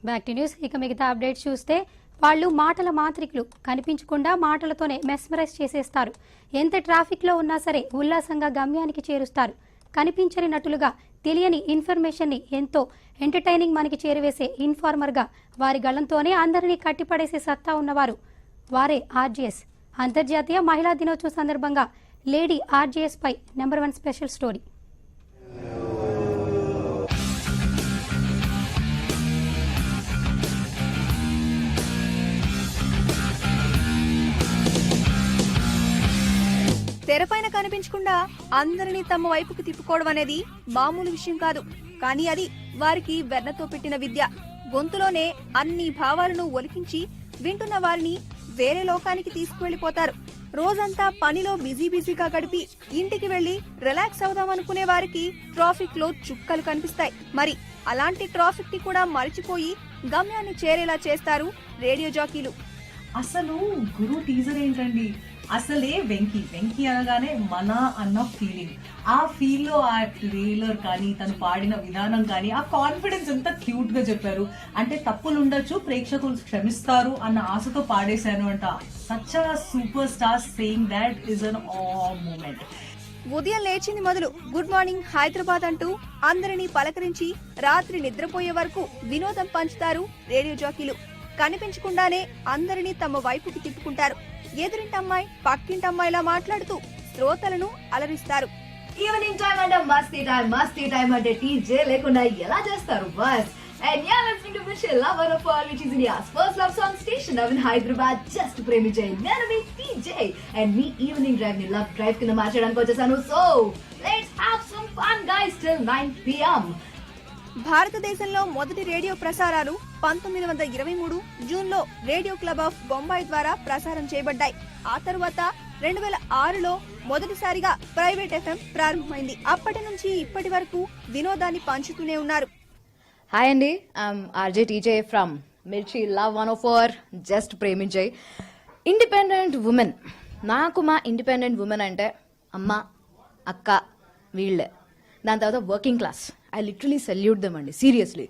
Back to news. ఇక మిగతా updates చూస్తే వాళ్ళు మాటల మాంత్రికులు, కనిపించకుండా మాటలతోనే మెస్మరైజ్ చేసేస్తారు. ఎంత ట్రాఫిక్లో ఉన్నా సరే ఉల్లాసంగా గమ్యానికి చేరుస్తారు. కనిపించని నటులుగా తెలియని ఇన్ఫర్మేషన్ని ఎంతో ఎంటర్టైనింగ్ మనకి చేరువేసే ఇన్ఫార్మర్గా వారి గళంతోనే అందరినీ కట్టిపడేసే సత్తా ఉన్నవారు వారే ఆర్జేఎస్. అంతర్జాతీయ మహిళా దినోత్సవం సందర్భంగా లేడీ ఆర్జేఎస్ పై నెంబర్ 1 స్పెషల్ స్టోరీ. తెరపైన కనిపించకుండా అందరినీ తమ వైపుకు తిప్పుకోవడం అనేది మామూలు విషయం కాదు. కానీ అది వారికి వెన్నతో పెట్టిన విద్య. గొంతులోనే అన్ని భావాలను ఒలికించి వింటున్న వారిని వేరే లోకానికి తీసుకువెళ్లిపోతారు. రోజంతా పనిలో బిజీగా గడిపి ఇంటికి వెళ్లి రిలాక్స్ అవుదామనుకునే వారికి ట్రాఫిక్ లో చుక్కలు కనిపిస్తాయి. మరి అలాంటి ట్రాఫిక్ ని కూడా మరిచిపోయి గమ్యాన్ని చేరేలా చేస్తారు రేడియో జాకీలు. అసలు గురు టీజర్ ఏంటండి, అసలే వెంకీ అనగానే మన అన్న ఫీలింగ్. ఆ ఫీల్ లో ఆ ట్రైలర్ కానీ తను పాడిన విధానం కానీ ఆ కాన్ఫిడెన్స్ ఎంత క్యూట్ గా చెప్పారు. అంటే తప్పులు ఉండొచ్చు, ప్రేక్షకులు క్షమిస్తారు అన్న ఆశతో పాడేశాను అంట. Such a super star saying that is an ఆ మూమెంట్. ఉదయం లేచింది మొదలు గుడ్ మార్నింగ్ హైదరాబాద్ అంటూ అందరినీ పలకరించి రాత్రి నిద్రపోయే వరకు వినోదం పంచుతారు రేడియో జాకీలు. కనిపించకుండానే అందరినీ తమ వైపుకి తిప్పుకుంటారు. ఎదురింటమ్మాయి పక్కింటమ్మాయిలా మాట్లాడుతూ శ్రోతలను అలరిస్తారు. ఈవినింగ్ టైం అంటే మస్తీ టైం అంటే టీజే లేకుండా ఎలా చేస్తారు bus. And you're listening to Mirchi Love 104, which is India's first love song station now in Hyderabad. Just Premijay, నేను మీ TJ, and me evening drive ని లవ్ డ్రైవ్ కింద మార్చడానికి వచ్చేసాను. So let's have some fun guys till 9 PM. భారతదేశంలో మొదటి radio ప్రసారాలు 1923 జూన్లో radio club of Bombay ద్వారా ప్రసారం చేయబడ్డాయి. ఆ తరువాత 2006లో మొదటిసారిగా ప్రైవేట్ FM ప్రారంభమైంది. అప్పటి నుంచి ఇప్పటి వరకు వినోదాన్ని పంచుతూనే ఉన్నారు. హాయ్ అండి, ఐఎమ్ ఆర్జే టీజే ఫ్రమ్ మిర్చి లవ్ 104, జస్ట్ ప్రేమించై. ఇండిపెండెంట్ ఉమెన్, నాకు మా ఇండిపెండెంట్ ఉమెన్ అంటే అమ్మ, అక్క, వీళ్ళే. దాని తర్వాత working class, I literally salute them అండి, సీరియస్లీ.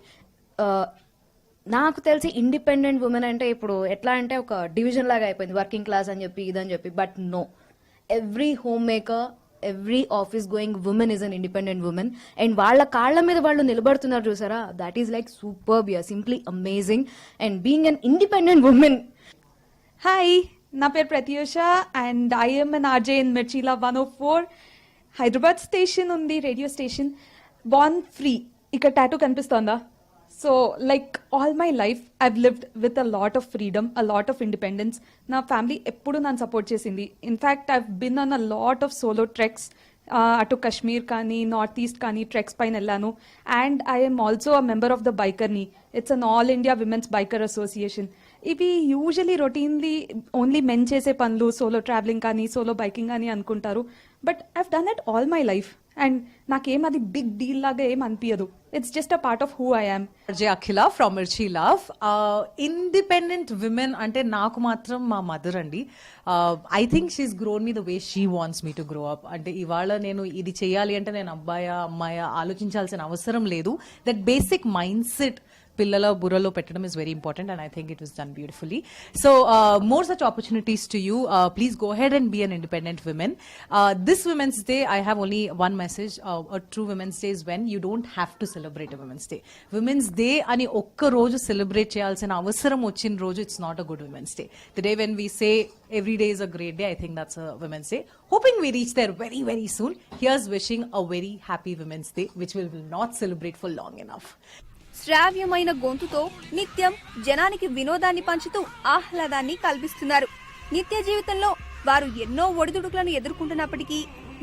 నాకు తెలిసి ఇండిపెండెంట్ ఉమెన్ అంటే ఇప్పుడు ఎట్లా అంటే ఒక డివిజన్ లాగా అయిపోయింది, వర్కింగ్ క్లాస్ అని చెప్పి ఇదని చెప్పి. But no, every homemaker, every office going women is an independent women. And వాళ్ళ కాళ్ల మీద వాళ్ళు నిలబడుతున్నారు చూసారా, that is like superb, yeah simply amazing. And being an independent women. Hi, నా పేరు Pratyusha and I'm an RJ in Mirchi love 104. Hyderabad station ఉంది, radio station. Born free, ఇక్కడ టాటూ కనిపిస్తోందా? So like all my life I've lived with a lot of freedom, a lot of independence. నా family ఎప్పుడు నన్ను support చేసింది. In fact I've been on a lot of solo treks. అటు కశ్మీర్ కానీ north east కానీ treks పైన వెళ్ళాను. And I'm also a member of the Bikerni. It's an all India women's biker association. ఇవి యూజువలీ రొటీన్లీ ఓన్లీ మెన్ చేసే పనులు, solo travelling కానీ solo biking కానీ అనుకుంటారు. But I've done it all my life and నాకేం అది బిగ్ డీల్ లాగా ఏం అనిపించదు. It's just a part of who I am. Akhila from మిర్చి లవ్. ఇండిపెండెంట్ విమెన్ అంటే నాకు మాత్రం మా మదర్ అండి. I think she's grown me the way she wants me to grow up. అంటే ఇవాళ నేను ఇది చేయాలి అంటే నేను అబ్బాయా అమ్మాయా ఆలోచించాల్సిన అవసరం లేదు. దట్ బేసిక్ మైండ్ సెట్ పిల్లల బుర్రలో పెట్టడం is very important and I think it was done beautifully. So more such opportunities to you. Please go ahead and be an independent woman. This Women's Day, I have only one message. A true Women's Day is when you don't have to celebrate a Women's Day. Women's Day ani okka roju celebrate cheyalsina avasaram vachin roju, it's not a good Women's Day. The day when we say every day is a great day, I think that's a Women's Day. Hoping we reach there very very soon. Here's wishing a very happy Women's Day, which we will not celebrate for long enough. శ్రావ్యమైన గొంతుతో నిత్యం జనానికి వినోదాన్ని పంచుతూ ఆహ్లాదాన్ని కల్పిస్తున్నారు. నిత్య జీవితంలో వారు ఎన్నో ఒడిదుడుకులను ఎదుర్కొంటున్నప్పటికీ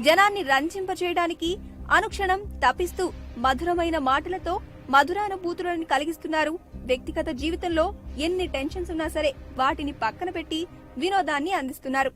జనాన్ని రంజింపచేయడానికి అనుక్షణం తపిస్తూ మధురమైన మాటలతో మధురానుభూతులను కలిగిస్తున్నారు. వ్యక్తిగత జీవితంలో ఎన్ని టెన్షన్స్ ఉన్నా సరే వాటిని పక్కన పెట్టి వినోదాన్ని అందిస్తున్నారు.